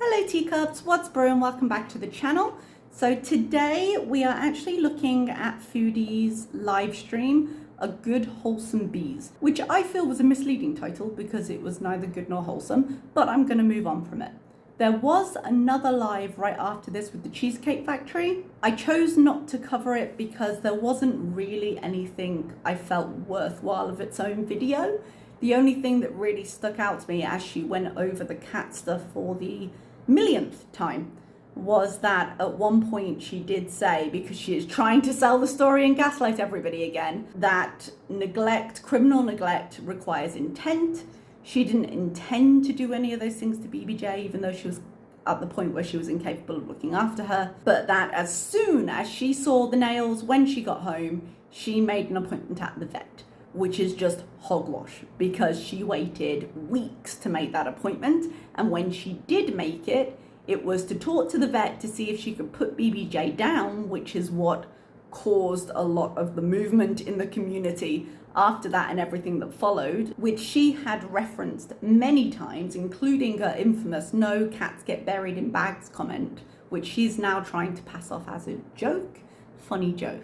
Hello teacups, what's brewing? Welcome back to the channel. So today we are actually looking at Foodie's live stream, A Good Wholesome Bees, which I feel was a misleading title because it was neither good nor wholesome, but I'm going to move on from it. There was another live right after this with the Cheesecake Factory. I chose not to cover it because there wasn't really anything I felt worthwhile of its own video. The only thing that really stuck out to me as she went over the cat stuff for the millionth time was that at one point she did say, because she is trying to sell the story and gaslight everybody again, that neglect, criminal neglect, requires intent. She didn't intend to do any of those things to BBJ, even though she was at the point where she was incapable of looking after her. But that as soon as she saw the nails when she got home, she made an appointment at the vet, which is just hogwash because she waited weeks to make that appointment. And when she did make it, it was to talk to the vet to see if she could put BBJ down, which is what caused a lot of the movement in the community after that and everything that followed, which she had referenced many times, including her infamous "no cats get buried in bags" comment, which she's now trying to pass off as a joke, funny joke.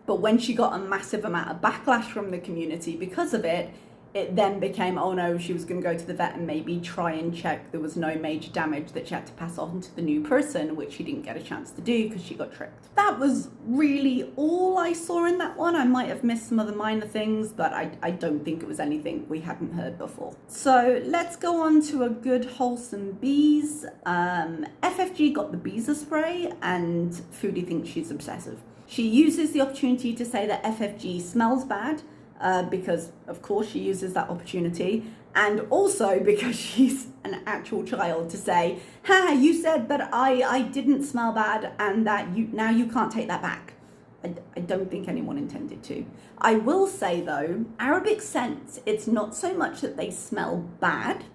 But when she got a massive amount of backlash from the community because of it, it then became, oh no, she was going to go to the vet and maybe try and check there was no major damage that she had to pass on to the new person, which she didn't get a chance to do because she got tricked. That was really all I saw in that one. I might have missed some other minor things, but I don't think it was anything we hadn't heard before. So let's go on to A Good Wholesome Bees. FFG got the Beezer spray and Foodie thinks she's obsessive. She uses the opportunity to say that FFG smells bad, because of course she uses that opportunity, and also because she's an actual child, to say, ha, you said that I didn't smell bad and that now you can't take that back. I don't think anyone intended to. I will say though, Arabic scents, it's not so much that they smell bad,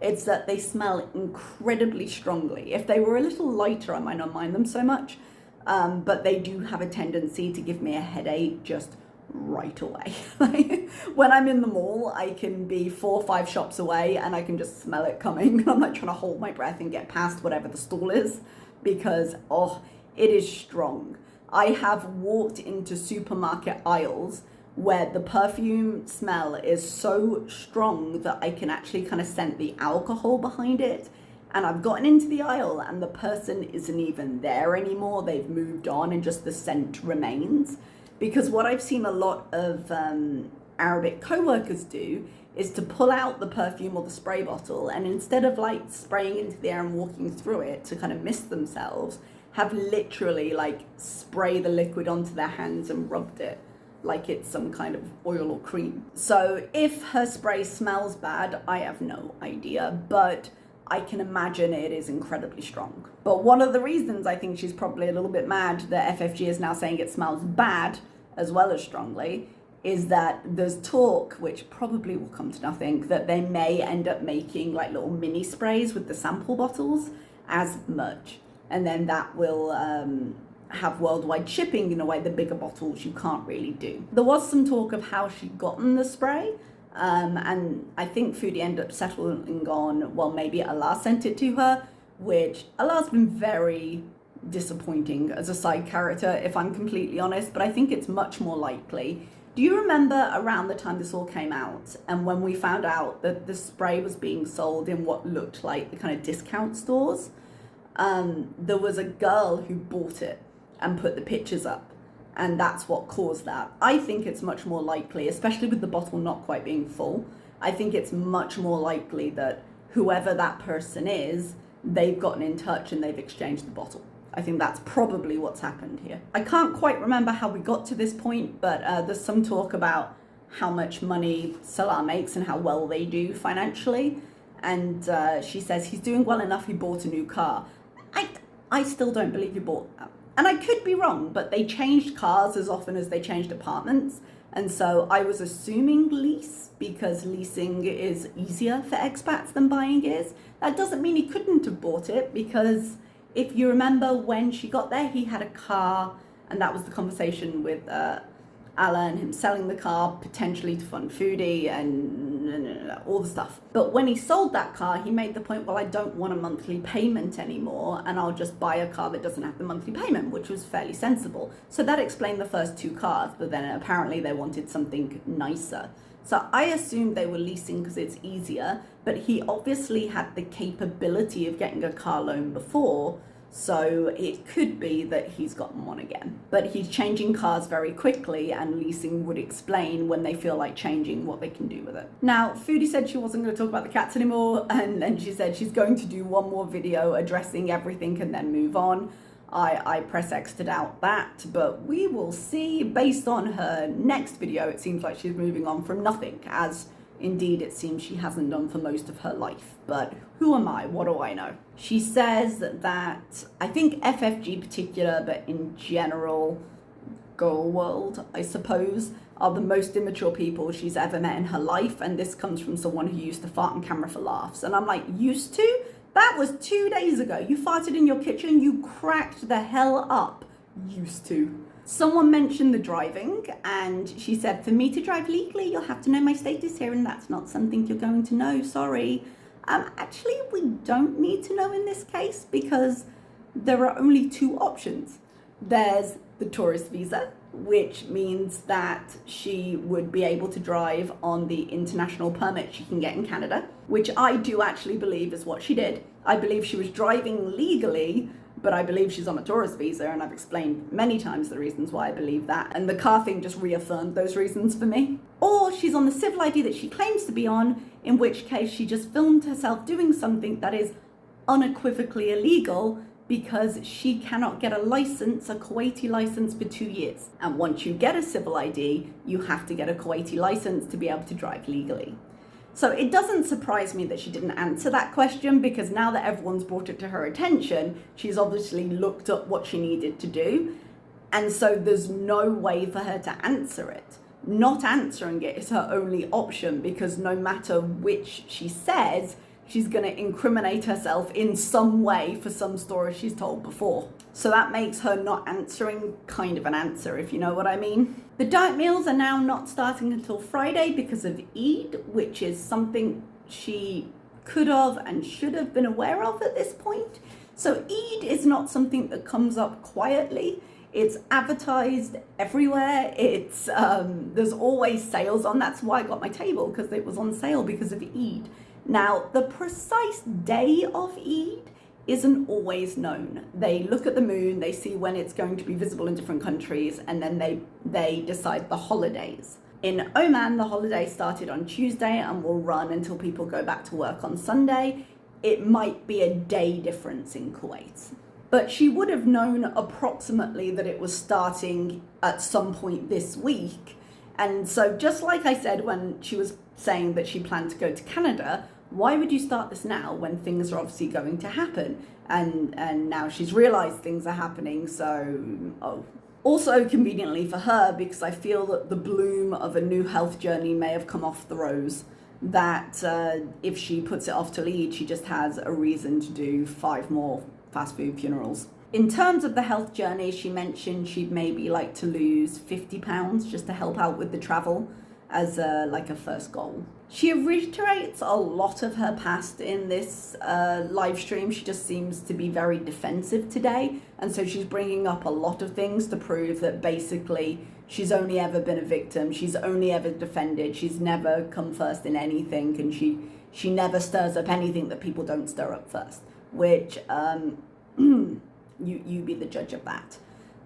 it's that they smell incredibly strongly. If they were a little lighter, I might not mind them so much. But they do have a tendency to give me a headache just right away. Like, when I'm in the mall, I can be 4 or 5 shops away and I can just smell it coming. I'm like trying to hold my breath and get past whatever the stall is because, oh, it is strong. I have walked into supermarket aisles where the perfume smell is so strong that I can actually kind of scent the alcohol behind it. And I've gotten into the aisle and the person isn't even there anymore. They've moved on and just the scent remains. Because what I've seen a lot of Arabic co-workers do is to pull out the perfume or the spray bottle and instead of like spraying into the air and walking through it to kind of mist themselves, have literally like spray the liquid onto their hands and rubbed it like it's some kind of oil or cream. So if her spray smells bad, I have no idea, but I can imagine it is incredibly strong. But one of the reasons I think she's probably a little bit mad that FFG is now saying it smells bad as well as strongly is that there's talk, which probably will come to nothing, that they may end up making like little mini sprays with the sample bottles as merch. And then that will have worldwide shipping in a way the bigger bottles you can't really do. There was some talk of how she'd gotten the spray. And I think Foodie ended up settling on, well, maybe Allah sent it to her, which Allah's been very disappointing as a side character, if I'm completely honest, but I think it's much more likely. Do you remember around the time this all came out and when we found out that the spray was being sold in what looked like the kind of discount stores? There was a girl who bought it and put the pictures up. And that's what caused that. I think it's much more likely, especially with the bottle not quite being full, I think it's much more likely that whoever that person is, they've gotten in touch and they've exchanged the bottle. I think that's probably what's happened here. I can't quite remember how we got to this point, but there's some talk about how much money Salah makes and how well they do financially. And she says he's doing well enough, he bought a new car. I still don't believe he bought that. And I could be wrong, but they changed cars as often as they changed apartments. And so I was assuming lease because leasing is easier for expats than buying is. That doesn't mean he couldn't have bought it because if you remember when she got there, he had a car and that was the conversation with Allah and him selling the car potentially to fund Foodie and all the stuff. But when he sold that car, he made the point, well, I don't want a monthly payment anymore, and I'll just buy a car that doesn't have the monthly payment, which was fairly sensible. So that explained the first 2 cars, but then apparently they wanted something nicer. So I assumed they were leasing because it's easier, but he obviously had the capability of getting a car loan before, so it could be that he's gotten one again. But he's changing cars very quickly, and leasing would explain when they feel like changing what they can do with it. Now, Foodie said she wasn't going to talk about the cats anymore, and then she said she's going to do one more video addressing everything and then move on. I press X to doubt that, but we will see. Based on her next video, it seems like she's moving on from nothing, as indeed it seems she hasn't done for most of her life. But who am I? What do I know? She says that, I think FFG particular, but in general, girl world, I suppose, are the most immature people she's ever met in her life. And this comes from someone who used to fart on camera for laughs. And I'm like, used to? That was 2 days ago. You farted in your kitchen, you cracked the hell up. Used to. Someone mentioned the driving, and she said, for me to drive legally, you'll have to know my status here, and that's not something you're going to know, sorry. Actually, we don't need to know in this case, because there are only 2 options. There's the tourist visa, which means that she would be able to drive on the international permit she can get in Canada, which I do actually believe is what she did. I believe she was driving legally, but I believe she's on a tourist visa, and I've explained many times the reasons why I believe that, and the car thing just reaffirmed those reasons for me. Or she's on the civil ID that she claims to be on, in which case she just filmed herself doing something that is unequivocally illegal, because she cannot get a license, a Kuwaiti license, for 2 years. And once you get a civil ID, you have to get a Kuwaiti license to be able to drive legally. So it doesn't surprise me that she didn't answer that question, because now that everyone's brought it to her attention, she's obviously looked up what she needed to do. And so there's no way for her to answer it. Not answering it is her only option, because no matter which she says, she's going to incriminate herself in some way for some story she's told before. So that makes her not answering kind of an answer, if you know what I mean. The diet meals are now not starting until Friday because of Eid, which is something she could have and should have been aware of at this point. So Eid is not something that comes up quietly. It's advertised everywhere. It's there's always sales on. That's why I got my table, because it was on sale because of Eid. Now, the precise day of Eid isn't always known. They look at the moon, they see when it's going to be visible in different countries, and then they decide the holidays. In Oman, the holiday started on Tuesday and will run until people go back to work on Sunday. It might be a day difference in Kuwait. But she would have known approximately that it was starting at some point this week. And so just like I said when she was saying that she planned to go to Canada, why would you start this now when things are obviously going to happen? And now she's realized things are happening, so Also conveniently for her, because I feel that the bloom of a new health journey may have come off the rose, that if she puts it off till Eid, she just has a reason to do 5 more fast food funerals. In terms of the health journey, she mentioned she'd maybe like to lose 50 pounds just to help out with the travel as like a first goal. She reiterates a lot of her past in this live stream. She just seems to be very defensive today. And so she's bringing up a lot of things to prove that basically she's only ever been a victim. She's only ever defended. She's never come first in anything. And she never stirs up anything that people don't stir up first, which you be the judge of that.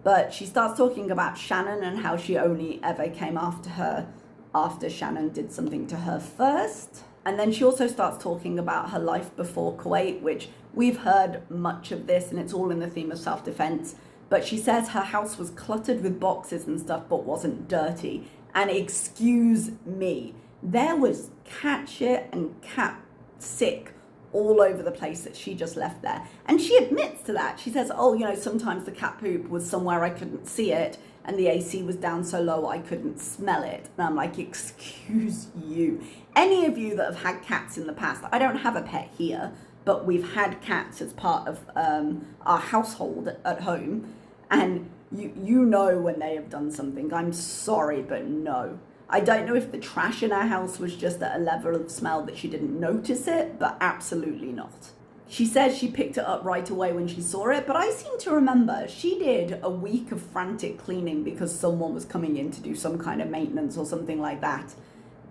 But she starts talking about Shannon and how she only ever came after her after Shannon did something to her first. And then she also starts talking about her life before Kuwait, which we've heard much of this, and it's all in the theme of self-defense. But she says her house was cluttered with boxes and stuff, but wasn't dirty. And excuse me, there was cat shit and cat sick all over the place that she just left there. And she admits to that. She says, oh, you know, sometimes the cat poop was somewhere I couldn't see it, and the AC was down so low I couldn't smell it. And I'm like, excuse you. Any of you that have had cats in the past, I don't have a pet here, but we've had cats as part of our household at home, and you know when they have done something. I'm sorry, but no. I don't know if the trash in her house was just at a level of smell that she didn't notice it, but absolutely not. She said she picked it up right away when she saw it, but I seem to remember she did a week of frantic cleaning because someone was coming in to do some kind of maintenance or something like that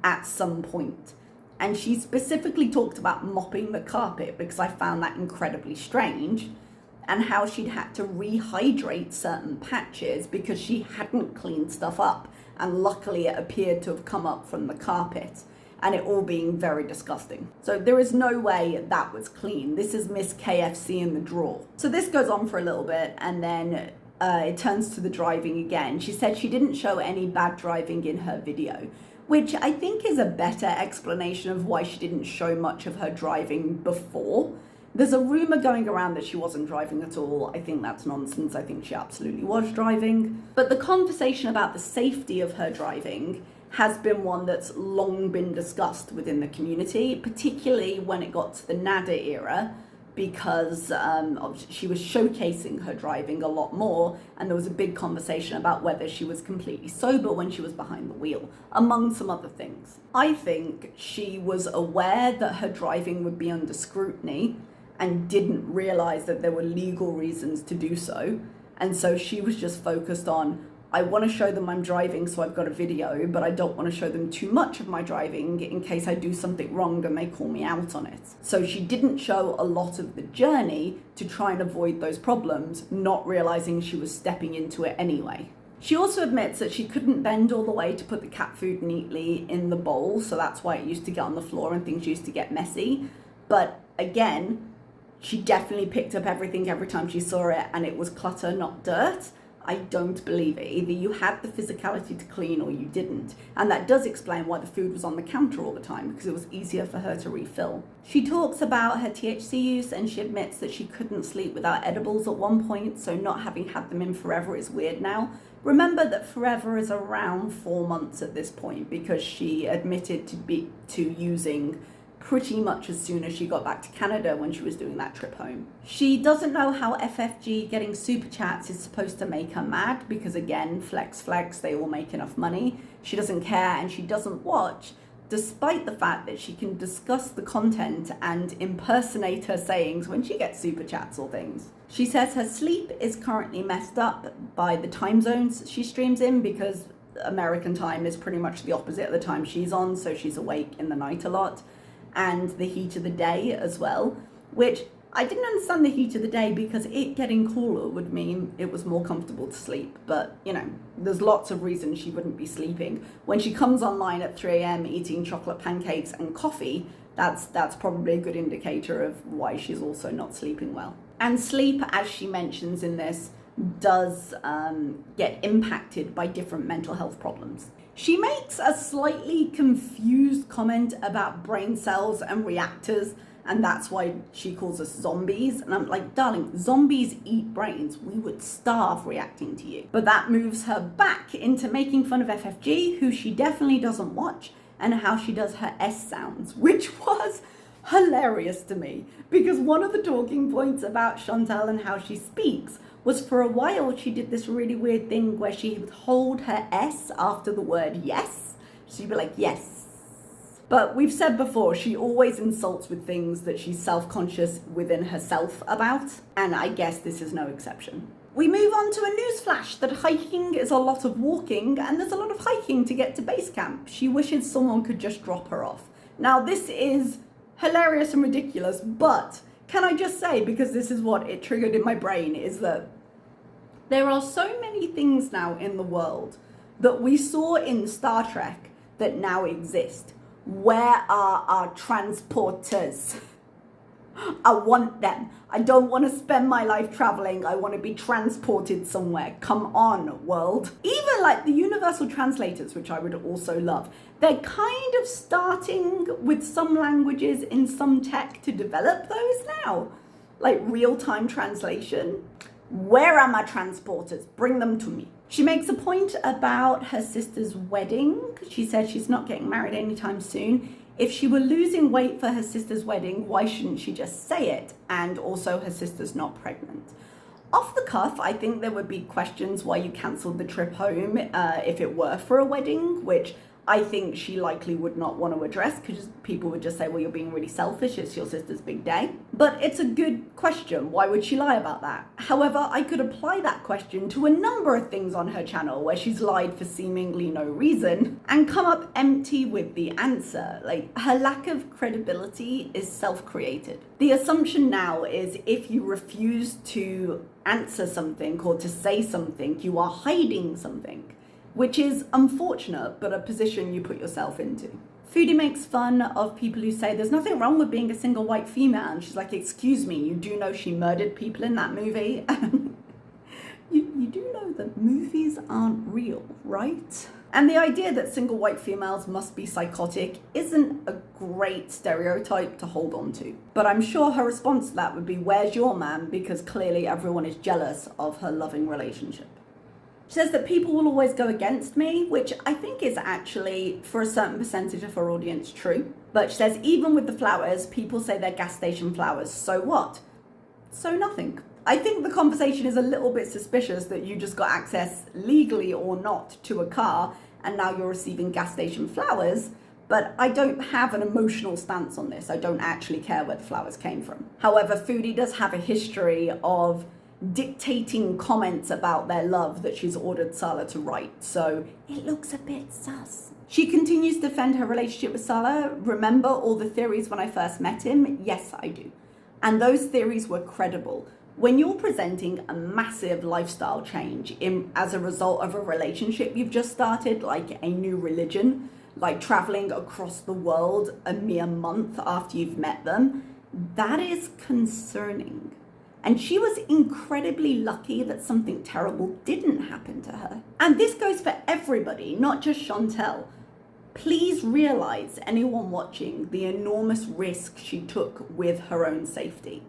at some point. And she specifically talked about mopping the carpet because I found that incredibly strange, and how she'd had to rehydrate certain patches because she hadn't cleaned stuff up, and luckily it appeared to have come up from the carpet, and it all being very disgusting. So there is no way that was clean. This is Miss KFC in the drawer. So this goes on for a little bit, and then it turns to the driving again. She said she didn't show any bad driving in her video, which I think is a better explanation of why she didn't show much of her driving before. There's a rumor going around that she wasn't driving at all. I think that's nonsense. I think she absolutely was driving. But the conversation about the safety of her driving has been one that's long been discussed within the community, particularly when it got to the NADA era, because she was showcasing her driving a lot more, and there was a big conversation about whether she was completely sober when she was behind the wheel, among some other things. I think she was aware that her driving would be under scrutiny and didn't realize that there were legal reasons to do so, and so she was just focused on, I want to show them I'm driving, so I've got a video, but I don't want to show them too much of my driving in case I do something wrong and they call me out on it. So she didn't show a lot of the journey to try and avoid those problems, not realizing she was stepping into it anyway. She also admits that she couldn't bend all the way to put the cat food neatly in the bowl, so that's why it used to get on the floor and things used to get messy. But again, she definitely picked up everything every time she saw it, and it was clutter, not dirt. I don't believe it. Either you had the physicality to clean or you didn't. And that does explain why the food was on the counter all the time, because it was easier for her to refill. She talks about her THC use, and she admits that she couldn't sleep without edibles at one point, so not having had them in forever is weird now. Remember that forever is around 4 months at this point, because she admitted to using pretty much as soon as she got back to Canada when she was doing that trip home. She doesn't know how FFG getting super chats is supposed to make her mad, because again, flex, they all make enough money. She doesn't care, and she doesn't watch, despite the fact that she can discuss the content and impersonate her sayings when she gets super chats or things. She says her sleep is currently messed up by the time zones she streams in, because American time is pretty much the opposite of the time she's on, so she's awake in the night a lot. And the heat of the day as well, which I didn't understand the heat of the day, because it getting cooler would mean it was more comfortable to sleep. But, you know, there's lots of reasons she wouldn't be sleeping. When she comes online at 3 a.m. eating chocolate pancakes and coffee, that's probably a good indicator of why she's also not sleeping well. And sleep, as she mentions in this, does get impacted by different mental health problems. She makes a slightly confused comment about brain cells and reactors, and that's why she calls us zombies. And I'm like, darling, zombies eat brains. We would starve reacting to you. But that moves her back into making fun of FFG, who she definitely doesn't watch, and how she does her S sounds, which was hilarious to me, because one of the talking points about Chantal and how she speaks was, for a while she did this really weird thing where she would hold her S after the word yes. She'd be like, yes. But we've said before, she always insults with things that she's self-conscious within herself about, and I guess this is no exception. We move on to a newsflash that hiking is a lot of walking, and there's a lot of hiking to get to base camp. She wishes someone could just drop her off. Now, this is hilarious and ridiculous, but can I just say, because this is what it triggered in my brain, is that there are so many things now in the world that we saw in Star Trek that now exist. Where are our transporters? I want them. I don't want to spend my life traveling. I want to be transported somewhere. Come on, world. Even like the universal translators, which I would also love. They're kind of starting with some languages in some tech to develop those now. Like real-time translation. Where are my transporters? Bring them to me. She makes a point about her sister's wedding. She said she's not getting married anytime soon. If she were losing weight for her sister's wedding, why shouldn't she just say it? And also, her sister's not pregnant. Off the cuff, I think there would be questions why you cancelled the trip home if it were for a wedding, which I think she likely would not want to address, because people would just say, well, you're being really selfish, it's your sister's big day. But it's a good question. Why would she lie about that? However, I could apply that question to a number of things on her channel where she's lied for seemingly no reason and come up empty with the answer. Like, her lack of credibility is self-created. The assumption now is if you refuse to answer something or to say something, you are hiding something, which is unfortunate, but a position you put yourself into. Foodie makes fun of people who say there's nothing wrong with being a single white female. And she's like, excuse me, you do know she murdered people in that movie? you do know that movies aren't real, right? And the idea that single white females must be psychotic isn't a great stereotype to hold on to. But I'm sure her response to that would be, where's your man? Because clearly everyone is jealous of her loving relationship. She says that people will always go against me, which I think is actually, for a certain percentage of her audience, true. But she says, even with the flowers, people say they're gas station flowers. So what? So nothing. I think the conversation is a little bit suspicious that you just got access, legally or not, to a car, and now you're receiving gas station flowers. But I don't have an emotional stance on this. I don't actually care where the flowers came from. However, Foodie does have a history of dictating comments about their love that she's ordered Salah to write, so it looks a bit sus. She continues to defend her relationship with Salah. Remember all the theories when I first met him? Yes, I do. And those theories were credible. When you're presenting a massive lifestyle change as a result of a relationship you've just started, like a new religion, like traveling across the world a mere month after you've met them, that is concerning. And she was incredibly lucky that something terrible didn't happen to her. And this goes for everybody, not just Chantal. Please realize, anyone watching, the enormous risk she took with her own safety.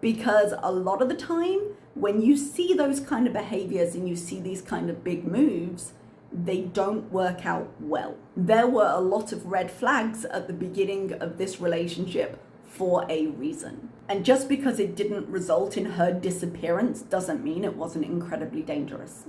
Because a lot of the time, when you see those kind of behaviors and you see these kind of big moves, they don't work out well. There were a lot of red flags at the beginning of this relationship for a reason. And just because it didn't result in her disappearance doesn't mean it wasn't incredibly dangerous.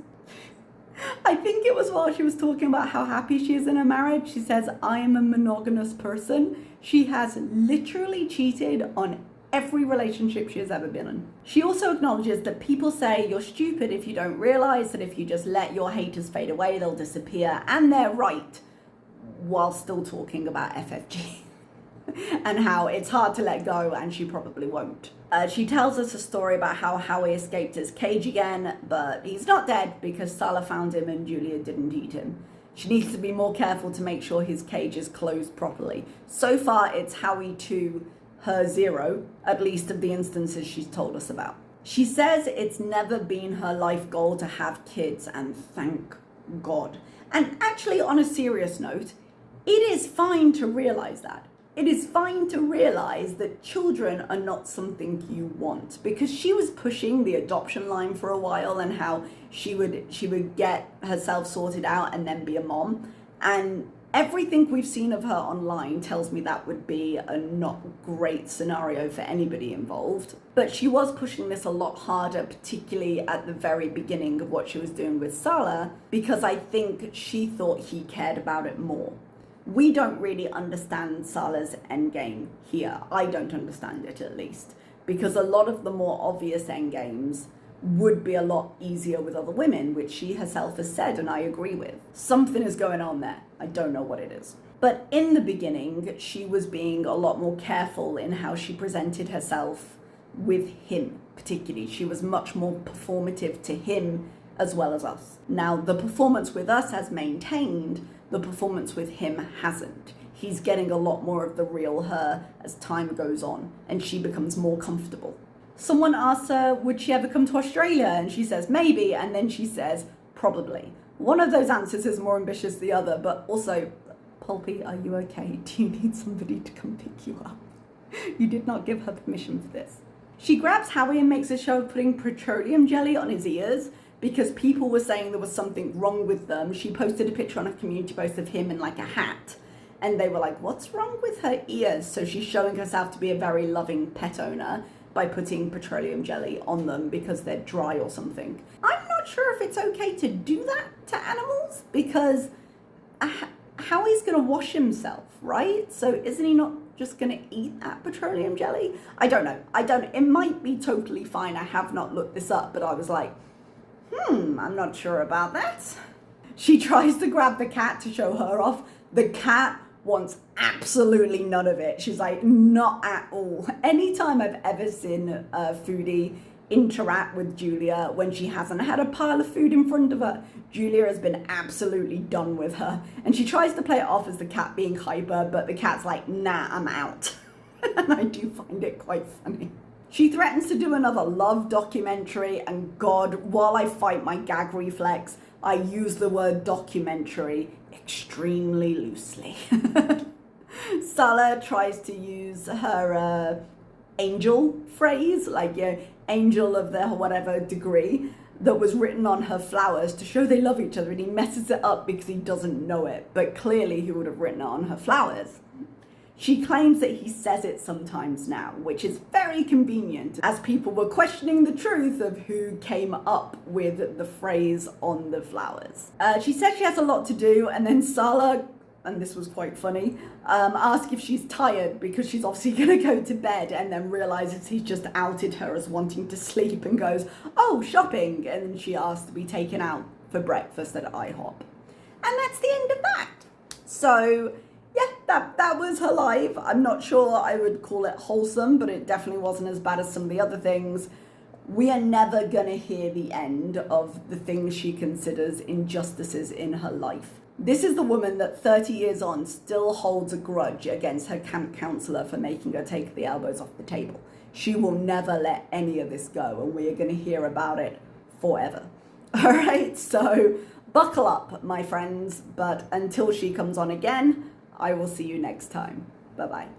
I think it was while she was talking about how happy she is in her marriage. She says, I am a monogamous person. She has literally cheated on every relationship she has ever been in. She also acknowledges that people say you're stupid if you don't realize that if you just let your haters fade away, they'll disappear. And they're right, while still talking about FFG. And how it's hard to let go, and she probably won't. She tells us a story about how Howie escaped his cage again, but he's not dead because Salah found him and Julia didn't eat him. She needs to be more careful to make sure his cage is closed properly. So far, it's Howie to her 0, at least of the instances she's told us about. She says it's never been her life goal to have kids, and thank God. And actually, on a serious note, it is fine to realize that. It is fine to realize that children are not something you want, because she was pushing the adoption line for a while and how she would get herself sorted out and then be a mom. And everything we've seen of her online tells me that would be a not great scenario for anybody involved. But she was pushing this a lot harder, particularly at the very beginning of what she was doing with Salah, because I think she thought he cared about it more. We don't really understand Salah's endgame here. I don't understand it, at least, because a lot of the more obvious endgames would be a lot easier with other women, which she herself has said, and I agree with. Something is going on there. I don't know what it is. But in the beginning, she was being a lot more careful in how she presented herself with him, particularly. She was much more performative to him as well as us. Now, the performance with us has maintained, the performance with him hasn't. He's getting a lot more of the real her as time goes on, and she becomes more comfortable. Someone asks her, would she ever come to Australia? And she says, maybe, and then she says, probably. One of those answers is more ambitious than the other, but also, Pulpy, are you okay? Do you need somebody to come pick you up? You did not give her permission for this. She grabs Howie and makes a show of putting petroleum jelly on his ears, because people were saying there was something wrong with them. She posted a picture on a community post of him in like a hat, and they were like, what's wrong with her ears? So she's showing herself to be a very loving pet owner by putting petroleum jelly on them because they're dry or something. I'm not sure if it's okay to do that to animals, because how he's going to wash himself, right? So isn't he not just going to eat that petroleum jelly? I don't know. It might be totally fine. I have not looked this up, but I was like, I'm not sure about that. She tries to grab the cat to show her off. The cat wants absolutely none of it. She's like, not at all. Anytime I've ever seen Foodie interact with Julia when she hasn't had a pile of food in front of her, Julia has been absolutely done with her. And she tries to play it off as the cat being hyper, but the cat's like, nah, I'm out. And I do find it quite funny. She threatens to do another love documentary, and God, while I fight my gag reflex, I use the word documentary extremely loosely. Salah tries to use her angel phrase, like, angel of the whatever degree, that was written on her flowers to show they love each other, and he messes it up because he doesn't know it, but clearly he would have written it on her flowers. She claims that he says it sometimes now, which is very convenient, as people were questioning the truth of who came up with the phrase on the flowers. She said she has a lot to do, and then Salah, and this was quite funny, asked if she's tired because she's obviously going to go to bed, and then realizes he's just outed her as wanting to sleep and goes, oh, shopping, and then she asked to be taken out for breakfast at IHOP. And that's the end of that. So yeah, that was her life. I'm not sure I would call it wholesome, but it definitely wasn't as bad as some of the other things. We are never gonna hear the end of the things she considers injustices in her life. This is the woman that 30 years on still holds a grudge against her camp counselor for making her take the elbows off the table. She will never let any of this go, and we are gonna hear about it forever. All right, so buckle up, my friends, but until she comes on again, I will see you next time. Bye-bye.